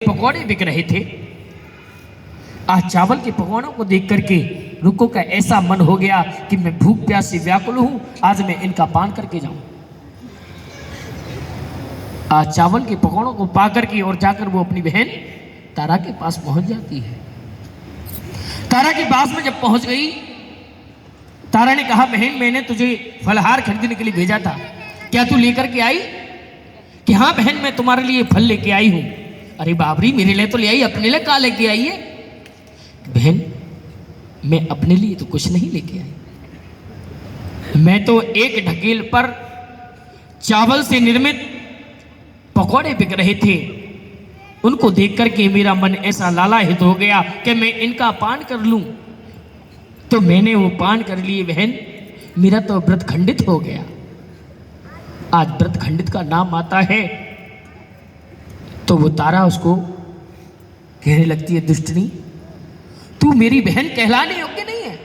पकौड़े बिक रहे थे। आज चावल के पकौड़ों को देख करके रुको का ऐसा मन हो गया कि मैं भूख प्यास से व्याकुल हूं, आज मैं इनका पान करके जाऊं। आज चावल के पकौड़ों को पा करके और जाकर वो अपनी बहन तारा के पास पहुंच जाती है। तारा के पास में जब पहुंच गई, तारा ने कहा, बहन मैंने तुझे फलहार खरीदने के लिए भेजा था, क्या तू लेकर के आई? कि हाँ बहन, मैं तुम्हारे लिए फल लेके आई हूं। अरे बाबरी, मेरे लिए तो ले आई, अपने लिए कहाँ लेके आई है? बहन मैं अपने लिए तो कुछ नहीं लेके आई, मैं तो एक ढकेल पर चावल से निर्मित पकौड़े बिक रहे थे, उनको देख करके मेरा मन ऐसा लालायित हो गया कि मैं इनका पान कर लूं, तो मैंने वो पान कर लिए। बहन मेरा तो व्रत खंडित हो गया। आज व्रत खंडित का नाम आता है तो वो तारा उसको कहने लगती है, दुष्टनी तू मेरी बहन कहलाने योग्य नहीं है।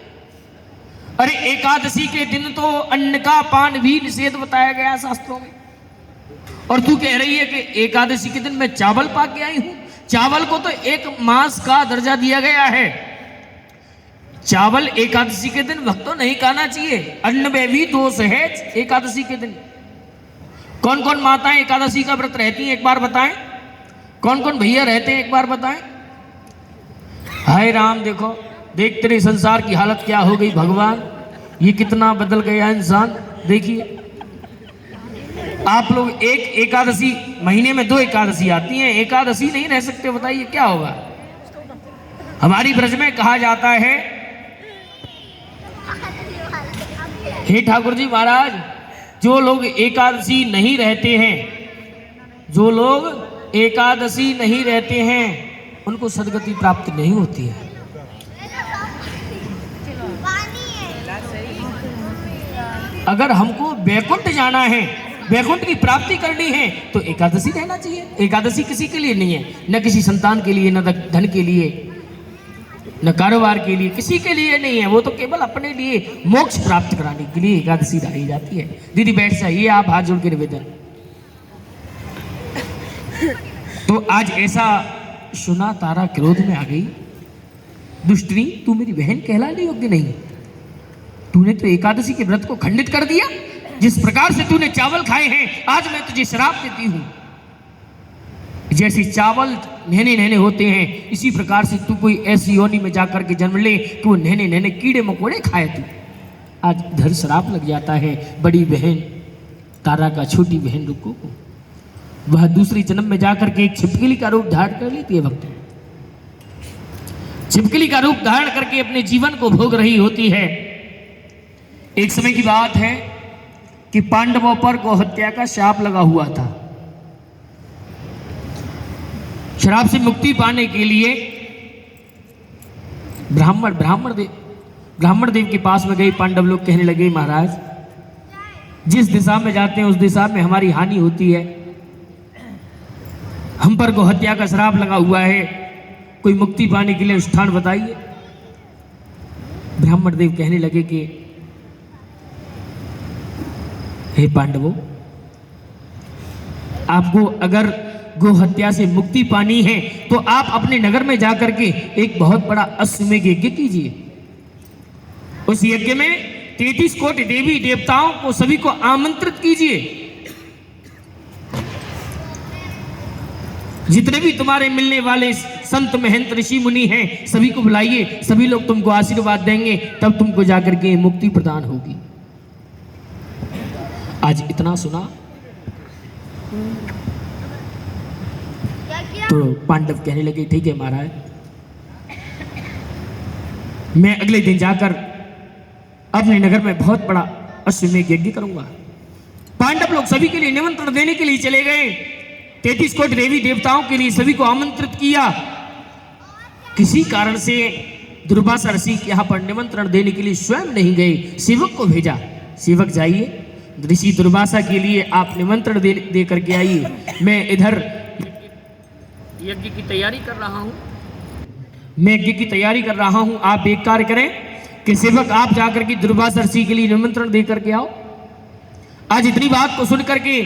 अरे एकादशी के दिन तो अन्न का पान भी निषेध बताया गया शास्त्रों में, और तू कह रही है कि एकादशी के दिन मैं चावल पा के आई हूं। चावल को तो एक मांस का दर्जा दिया गया है। चावल एकादशी के दिन भक्तों नहीं खाना चाहिए, अन्न में भी दोष है। एकादशी के दिन कौन कौन माताएं एकादशी का व्रत रहती हैं, एक बार बताएं? कौन कौन भैया रहते हैं, एक बार बताएं? हाय राम, देखो देख तेरे संसार की हालत क्या हो गई भगवान, ये कितना बदल गया इंसान। देखिए आप लोग एक एकादशी, महीने में 2 एकादशी आती हैं, एकादशी नहीं रह सकते, बताइए क्या होगा? हमारी ब्रज में कहा जाता है, हे ठाकुर जी महाराज, जो लोग एकादशी नहीं रहते हैं, जो लोग एकादशी नहीं रहते हैं, उनको सदगति प्राप्त नहीं होती है। अगर हमको वैकुंठ जाना है, वैकुंठ की प्राप्ति करनी है, तो एकादशी रहना चाहिए। एकादशी किसी के लिए नहीं है, न किसी संतान के लिए, न धन के लिए, न कारोबार के लिए, किसी के लिए नहीं है। वो तो केवल अपने लिए मोक्ष प्राप्त कराने के लिए एकादशी रही जाती है। दीदी बैठ जाइए, आप हाथ जोड़ के निवेदन। तो आज ऐसा सुना, तारा क्रोध में आ गई, दुष्टनी तू मेरी बहन कहलाने योग्य नहीं, तूने तो एकादशी के व्रत को खंडित कर दिया। जिस प्रकार से तूने चावल खाए हैं, आज मैं तुझे श्राप देती हूं। जैसे चावल नहने नहने होते हैं, इसी प्रकार से तू कोई ऐसी योनि में जाकर के जन्म ले कि वो नहने नहने कीड़े मकोड़े खाए तू। आज इधर श्राप लग जाता है। बड़ी बहन तारा का छोटी बहन रुको को, वह दूसरी जन्म में जाकर के एक छिपकली का रूप धारण कर लेती है। भक्त छिपकली का रूप धारण करके अपने जीवन को भोग रही होती है। एक समय की बात है कि पांडवों पर गौहत्या का शाप लगा हुआ था। श्राप से मुक्ति पाने के लिए ब्राह्मण देव के पास में गए पांडव लोग। कहने लगे, महाराज जिस दिशा में जाते हैं उस दिशा में हमारी हानि होती है, हम पर गौहत्या का श्राप लगा हुआ है, कोई मुक्ति पाने के लिए स्थान बताइए। ब्राह्मण देव कहने लगे कि हे पांडवों, आपको अगर गोहत्या से मुक्ति पानी है तो आप अपने नगर में जाकर के एक बहुत बड़ा अश्वमेध यज्ञ कीजिए। उस यज्ञ में 33 कोटि देवी देवताओं को सभी को आमंत्रित कीजिए। जितने भी तुम्हारे मिलने वाले संत महंत ऋषि मुनि हैं, सभी को बुलाइए, सभी लोग तुमको आशीर्वाद देंगे, तब तुमको जाकर के मुक्ति प्रदान होगी। आज इतना सुना तो पांडव कहने लगे, ठीक है महाराज, मैं अगले दिन जाकर अपने नगर में बहुत बड़ा अश्वमेध यज्ञ करूंगा। पांडव लोग सभी के लिए निमंत्रण देने के लिए चले गए। 33 कोटि देवी देवताओं के लिए सभी को आमंत्रित किया। किसी कारण से दुर्वासा ऋषि के यहाँ पर निमंत्रण देने के लिए स्वयं नहीं गए, सेवक को भेजा, सेवक जाइए ऋषि दुर्वासा के लिए आप निमंत्रण दे करके आइए, मैं इधर यज्ञ की तैयारी कर रहा हूं। आप एक कार्य करें कि सेवक आप जाकर के दुर्वासा ऋषि के लिए निमंत्रण दे करके आओ। आज इतनी बात को सुन करके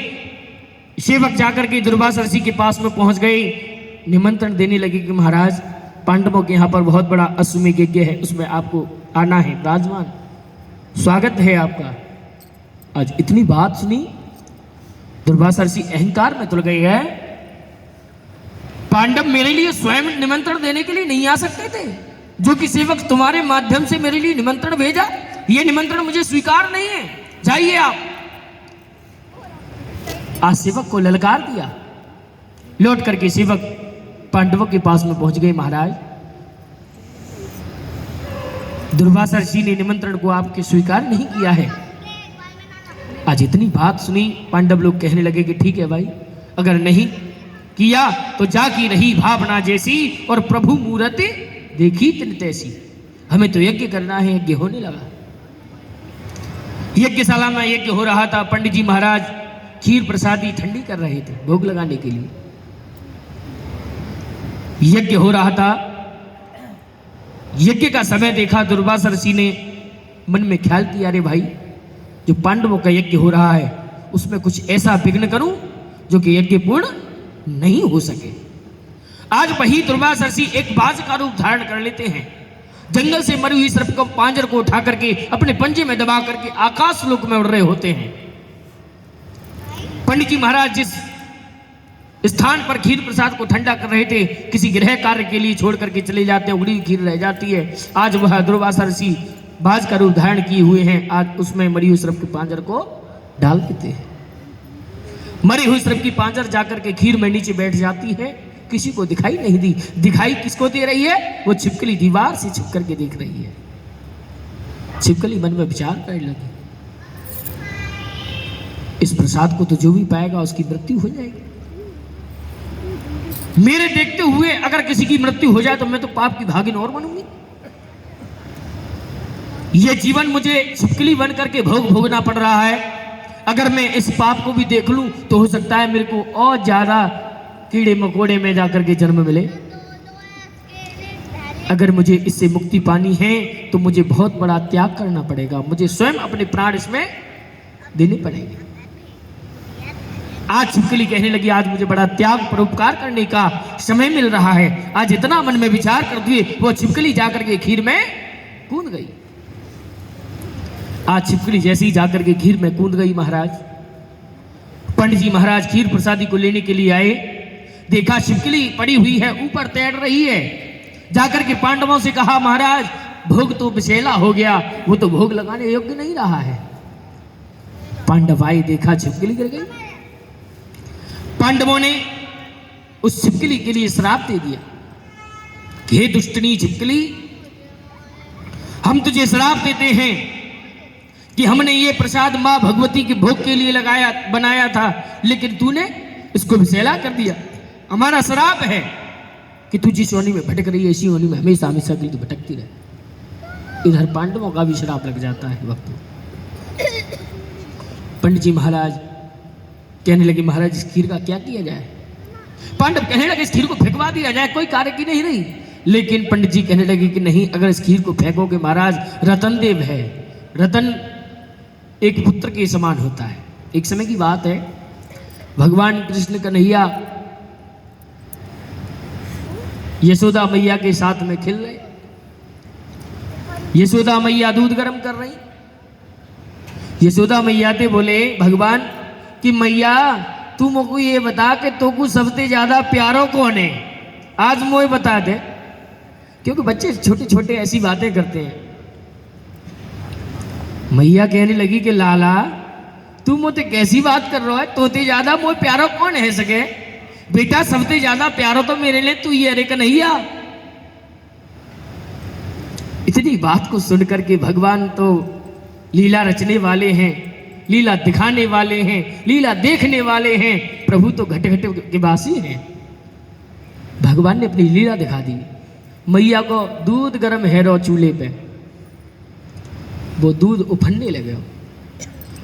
सेवक जाकर के दुर्वासा ऋषि के पास में पहुंच गए। निमंत्रण देने लगी कि महाराज पांडवों के यहाँ पर बहुत बड़ा अश्वमेध यज्ञ है, उसमें आपको आना है, राजमान स्वागत है आपका। आज इतनी बात सुनी, दुर्वासा ऋषि अहंकार में तुल गए हैं। पांडव मेरे लिए स्वयं निमंत्रण देने के लिए नहीं आ सकते थे, जो कि सेवक तुम्हारे माध्यम से मेरे लिए निमंत्रण भेजा, यह निमंत्रण मुझे स्वीकार नहीं है, जाइए आप। आज सेवक को ललकार दिया। लौट करके सेवक पांडवों के पास में पहुंच गए। महाराज, दुर्वासा ऋषि ने निमंत्रण को आपके स्वीकार नहीं किया है। आज इतनी बात सुनी, पांडव लोग कहने लगे कि ठीक है भाई, अगर नहीं किया तो जाकी रही भावना जैसी और प्रभु मूर्ति देखी तिन तैसी। हमें तो यज्ञ करना है। यज्ञ होने लगा। यज्ञशाला में यज्ञ हो रहा था। पंडित जी महाराज खीर प्रसादी ठंडी कर रहे थे भोग लगाने के लिए। यज्ञ हो रहा था। यज्ञ का समय देखा दुर्वासा ऋषि ने मन में ख्याल किया, अरे भाई, जो पांडवों का यज्ञ हो रहा है उसमें कुछ ऐसा विघ्न करूं जो कि यज्ञ पूर्ण नहीं हो सके। आज वही दुर्वासा ऋषि एक बाज का रूप धारण कर लेते हैं। जंगल से मरी हुई सर्प को पांजर को उठा करके अपने पंजे में दबा करके आकाश लोक में उड़ रहे होते हैं। पंडित जी महाराज जिस स्थान पर खीर प्रसाद को ठंडा कर रहे थे, किसी गृह कार्य के लिए छोड़ करके चले जाते हैं, उड़ी खीर रह जाती है। आज वह दुर्वासा ऋषि बाज का रूप धारण किए हुए हैं। आज उसमें मरी हुई सर्प के पांजर को डाल देते हैं। मरी हुई सर्प की पांजर जाकर के खीर में नीचे बैठ जाती है। किसी को दिखाई नहीं दी। दिखाई किसको दे रही है? वो छिपकली दीवार से छिप करके देख रही है। छिपकली मन में विचार करने लगी, इस प्रसाद को तो जो भी पाएगा उसकी मृत्यु हो जाएगी। मेरे देखते हुए अगर किसी की मृत्यु हो जाए तो मैं तो पाप की भागिन और बनूंगी। यह जीवन मुझे छिपकली बन करके भोग भोगना पड़ रहा है। अगर मैं इस पाप को भी देख लूं तो हो सकता है मेरे को और ज्यादा कीड़े मकोड़े में जाकर के जन्म मिले। अगर मुझे इससे मुक्ति पानी है तो मुझे बहुत बड़ा त्याग करना पड़ेगा। मुझे स्वयं अपने प्राण इसमें देने पड़ेंगे। आज छिपकली कहने लगी, आज मुझे बड़ा त्याग परोपकार करने का समय मिल रहा है। आज इतना मन में विचार करते हुए वो छिपकली जाकर के खीर में कूद गई। आज छिपकली जैसे ही जाकर के खीर में कूद गई, महाराज पंडित जी महाराज खीर प्रसादी को लेने के लिए आए। देखा छिपकली पड़ी हुई है, ऊपर तैर रही है। जाकर के पांडवों से कहा, महाराज भोग तो विषैला हो गया, वो तो भोग लगाने योग्य नहीं रहा है। पांडव आए, देखा छिपकली गिर गई। पांडवों ने उस छिपकली के लिए श्राप दे दिया कि हे दुष्टनी छिपकली, हम तुझे श्राप देते हैं कि हमने ये प्रसाद मां भगवती के भोग के लिए बनाया था, लेकिन तूने इसको विषैला कर दिया। हमारा श्राप है कि तू जिस योनि में भटक रही है इसी योनि में हमेशा हमेशा के लिए तो भटकती रहे। इधर पांडवों का भी श्राप लग जाता है वक्त। पंडित जी महाराज कहने लगे, महाराज इस खीर का क्या किया जाए? पांडव कहने लगे, इस खीर को फेंकवा दिया जाए, कोई कार्य की नहीं रही। लेकिन पंडित जी कहने लगे कि नहीं, अगर इस खीर को फेंकोगे महाराज, रतन देव है, रतन एक पुत्र के समान होता है। एक समय की बात है, भगवान कृष्ण कन्हैया यशोदा मैया के साथ में खेल रहे। यशोदा मैया दूध गर्म कर रही। यशोदा मैया ते बोले भगवान कि मैया तू मुझको ये बता कि तोको सबसे ज्यादा प्यारो कौन है? आज मुझे बता दे। क्योंकि बच्चे छोटे छोटे ऐसी बातें करते हैं। मैया कहने लगी कि लाला तू मुझे कैसी बात कर रहा है? तोते ज्यादा मुझे प्यारो कौन है सके? बेटा सबसे ज्यादा प्यारो तो मेरे लिए तू ही, अरे कन्हैया। इतनी बात को सुन करके भगवान तो लीला रचने वाले हैं, लीला दिखाने वाले हैं, लीला देखने वाले हैं। प्रभु तो घट घट के वासी हैं। भगवान ने अपनी लीला दिखा दी। मैया को दूध गर्म है रो चूल्हे पे, वो दूध उफनने लगे,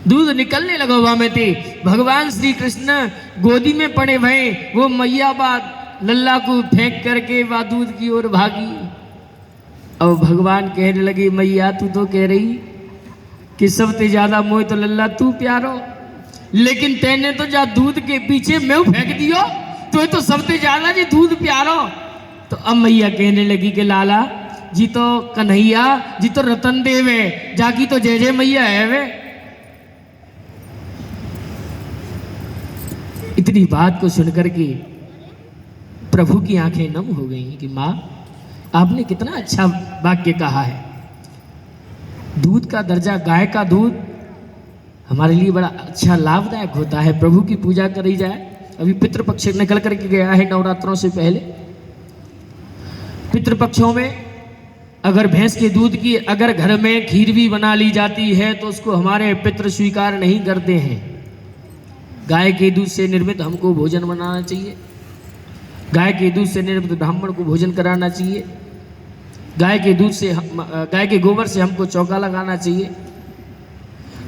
दूध निकलने लगा वहां में थे। भगवान श्री कृष्ण गोदी में पड़े भय, वो मैया बात लल्ला को फेंक करके वह दूध की ओर भागी। अब भगवान कहने लगे, मैया तू तो कह रही कि सबसे ज्यादा मोह तो लल्ला तू प्यारो, लेकिन तेने तो जा दूध के पीछे मैं फेंक दियो तो सबसे ज्यादा जी दूध प्यारो। तो अब मैया कहने लगी कि लाला जी तो कन्हैया जी तो रतन देव है, जाकी तो जय जय मैया है वे। इतनी बात को सुनकर के प्रभु की आंखें नम हो गई कि माँ आपने कितना अच्छा वाक्य कहा है। दूध का दर्जा, गाय का दूध हमारे लिए बड़ा अच्छा लाभदायक होता है। प्रभु की पूजा करी जाए। अभी पितृपक्ष निकल करके गया है नवरात्रों से पहले। पितृपक्षों में अगर भैंस के दूध की अगर घर में खीर भी बना ली जाती है तो उसको हमारे पितृ स्वीकार नहीं करते हैं। गाय के दूध से निर्मित हमको भोजन बनाना चाहिए। गाय के दूध से निर्मित ब्राह्मण को भोजन कराना चाहिए। गाय के दूध से गाय के गोबर से हमको चौका लगाना चाहिए।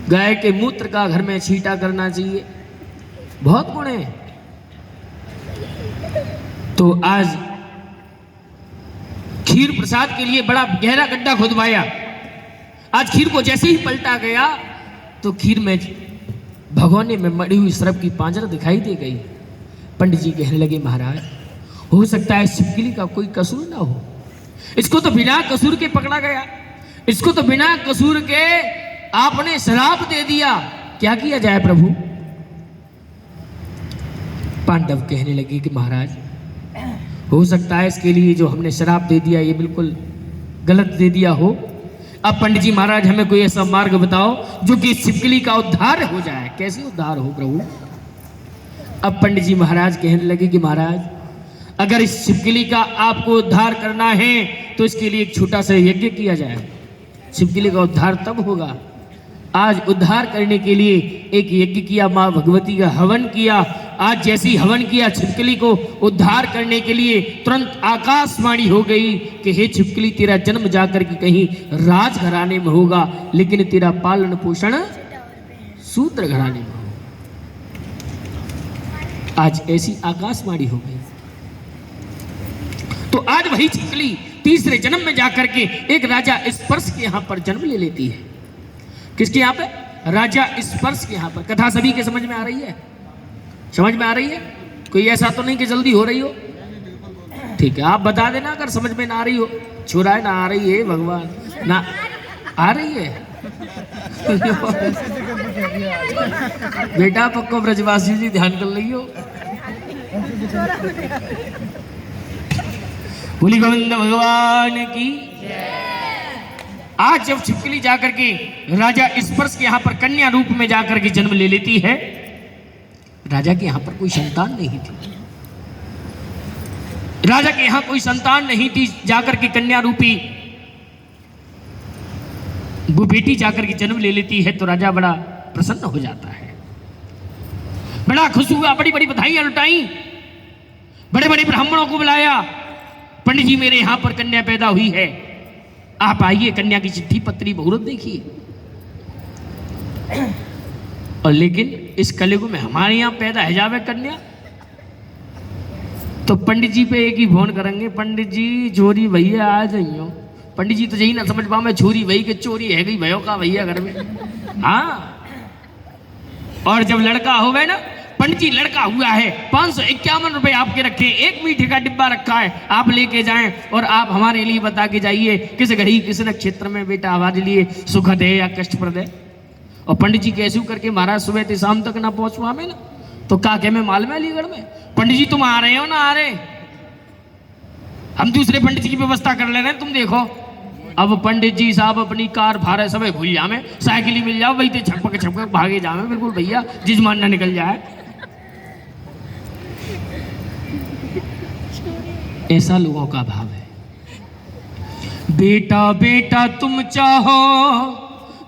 गाय के मूत्र का घर में छींटा करना चाहिए। बहुत गुण है। तो आज खीर प्रसाद के लिए बड़ा गहरा गड्ढा खुदवाया। आज खीर को जैसे ही पलटा गया तो खीर में भगोने में मड़ी हुई सरप की पांजर दिखाई दे गई। पंडित जी कहने लगे महाराज हो सकता है छिपकली का कोई कसूर ना हो। इसको तो बिना कसूर के पकड़ा गया। इसको तो बिना कसूर के आपने श्राप दे दिया। क्या किया जाए प्रभु? पांडव कहने लगे कि महाराज हो सकता है इसके लिए जो हमने श्राप दे दिया ये बिल्कुल गलत दे दिया हो। अब पंडित जी महाराज हमें कोई ऐसा मार्ग बताओ जो कि छिपकली का उद्धार हो जाए। कैसे उद्धार हो प्रभु? अब पंडित जी महाराज कहने लगे कि महाराज अगर इस छिपकली का आपको उद्धार करना है तो इसके लिए एक छोटा सा यज्ञ किया जाए। छिपकली का उद्धार तब होगा। आज उद्धार करने के लिए एक यज्ञ किया, माँ भगवती का हवन किया। आज जैसी हवन किया छिपकली को उद्धार करने के लिए तुरंत आकाशवाणी हो गई कि हे छिपकली तेरा जन्म जाकर के कहीं राज घराने में होगा, लेकिन तेरा पालन पोषण शूद्र घराने में होगा। आज ऐसी आकाशवाणी हो गई। तो आज वही छिपकली तीसरे जन्म में जाकर के एक राजा स्पर्श के यहां पर जन्म ले लेती है। किसके यहां पे? राजा स्पर्श के यहां पर। कथा सभी के समझ में आ रही है? समझ में आ रही है? कोई ऐसा तो नहीं कि जल्दी हो रही हो? ठीक है, आप बता देना अगर समझ में ना आ रही हो। छुरा है ना आ रही है भगवान ना आ रही है। बेटा पक्को ब्रजवासी जी ध्यान कर लियो। बोली गोविंद भगवान की। आज जब छिपकली जाकर के राजा स्पर्श के यहां पर कन्या रूप में जाकर के जन्म ले लेती है, राजा के यहां पर कोई संतान नहीं थी। राजा के यहां कोई संतान नहीं थी। जाकर के कन्या रूपी वो बेटी जाकर के जन्म ले लेती है तो राजा बड़ा प्रसन्न हो जाता है, बड़ा खुश हुआ, बड़ी बड़ी बधाइयां लुटाई, बड़े बड़े ब्राह्मणों को बुलाया। पंडित जी मेरे यहां पर कन्या पैदा हुई है, आप आइए कन्या की चिट्ठी पत्री मुहूर्त देखिए। और लेकिन इस कलयुग में हमारे यहां पैदा है जावे कन्या तो पंडित जी पे एक ही फोन करेंगे, पंडित जी चोरी भैया आ जाइयो। पंडित जी तो यही ना समझ पाओ मैं छोरी भई के चोरी है गई भयो का भैया घर में। हाँ, और जब लड़का हो गए ना, पंडित जी लड़का हुआ है 551 रुपए आपके रखे, एक मीठे का डिब्बा रखा है, आप लेके जाएं और आप हमारे लिए बता के जाइए किस घड़ी किस नक्षत्र में बेटा हमारे लिए सुखद है या कष्टप्रद है। और पंडित जी कैसे करके महाराज सुबह से शाम तक ना पहुंच पावे ना तो काके में माल में अलीगढ़ में। पंडित जी तुम आ रहे हो ना आ रहे, हम दूसरे पंडित जी की व्यवस्था कर ले रहे हैं, तुम देखो। अब पंडित जी साहब अपनी कार भारे सब भूल जावे, साइकिल ही मिल जाओ वही तो छपक छपक भागे जावे बिल्कुल भैया जिजमान ना निकल जाए। ऐसा लोगों का भाव है। बेटा बेटा तुम चाहो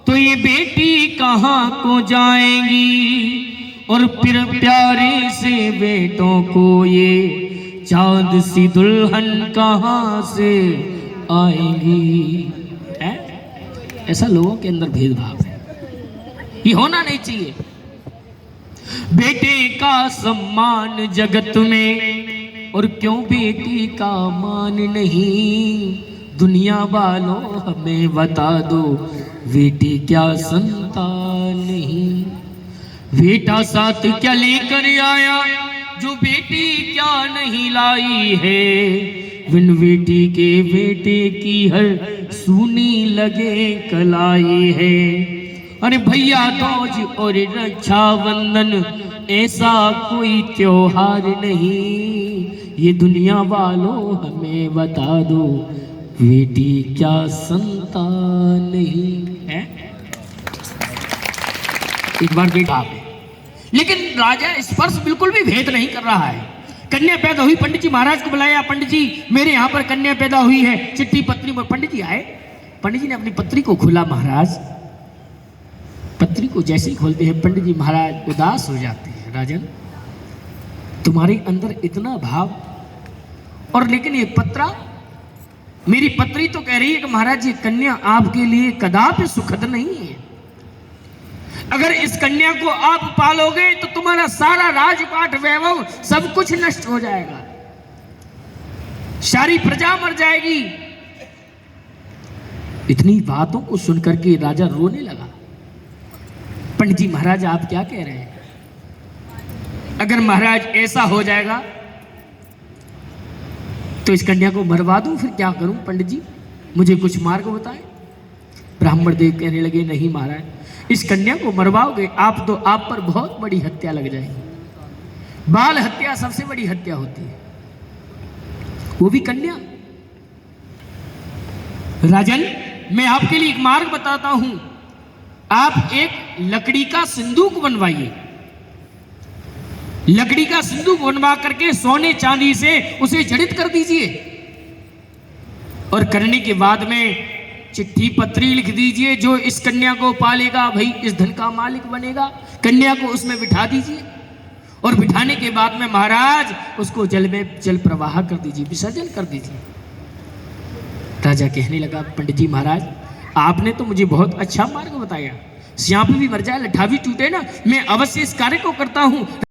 तो ये बेटी कहाँ को जाएंगी, और फिर प्यारे से बेटों को ये चांद सी दुल्हन कहाँ से आएंगी। ऐसा लोगों के अंदर भेदभाव है, ये होना नहीं चाहिए। बेटे का सम्मान जगत में और क्यों बेटी का मान नहीं, दुनिया वालों हमें बता दो बेटी क्या संतान नहीं। बेटा साथ क्या लेकर आया जो बेटी क्या नहीं लाई है, बिन बेटी के बेटे की हर सूनी लगे कलाई है। अरे भैया दूज और रक्षाबंधन ऐसा कोई त्योहार नहीं, ये दुनिया वालों हमें बता दो, बेटी क्या संतान नहीं है। एक बार बेटा, लेकिन राजा स्पर्श बिल्कुल भी भेद नहीं कर रहा है। कन्या पैदा हुई, पंडित जी महाराज को बुलाया, पंडित जी मेरे यहाँ पर कन्या पैदा हुई है, चिट्ठी पत्री में। पंडित जी आए, पंडित जी ने अपनी पत्री को खोला। महाराज पत्री को जैसे ही खोलते हैं पंडित जी महाराज उदास हो जाते हैं। राजन तुम्हारे अंदर इतना भाव, और लेकिन ये पत्रा, मेरी पत्री तो कह रही है कि महाराज ये कन्या आपके लिए कदापि सुखद नहीं है। अगर इस कन्या को आप पालोगे तो तुम्हारा सारा राजपाट वैभव सब कुछ नष्ट हो जाएगा, सारी प्रजा मर जाएगी। इतनी बातों को सुनकर के राजा रोने लगा। पंडित जी महाराज आप क्या कह रहे हैं? अगर महाराज ऐसा हो जाएगा तो इस कन्या को मरवा दूं, फिर क्या करूं? पंडित जी मुझे कुछ मार्ग बताएं। ब्राह्मण देव कहने लगे नहीं महाराज, इस कन्या को मरवाओगे आप तो आप पर बहुत बड़ी हत्या लग जाएगी। बाल हत्या सबसे बड़ी हत्या होती है, वो भी कन्या। राजन मैं आपके लिए एक मार्ग बताता हूं, आप एक लकड़ी का सिंदूक बनवाइए। लकड़ी का सिंदूक बनवा करके सोने चांदी से उसे जड़ित कर दीजिए, और करने के बाद में चिट्ठी पत्री लिख दीजिए, जो इस कन्या को पालेगा भाई इस धन का मालिक बनेगा। कन्या को उसमें बिठा दीजिए, और बिठाने के बाद में महाराज उसको जल में जल प्रवाह कर दीजिए, विसर्जन कर दीजिए। राजा कहने लगा पंडित जी महाराज आपने तो मुझे बहुत अच्छा मार्ग बताया, श्याम भी मर जाए लट्ठा भी टूटे ना, मैं अवश्य इस कार्य को करता हूं।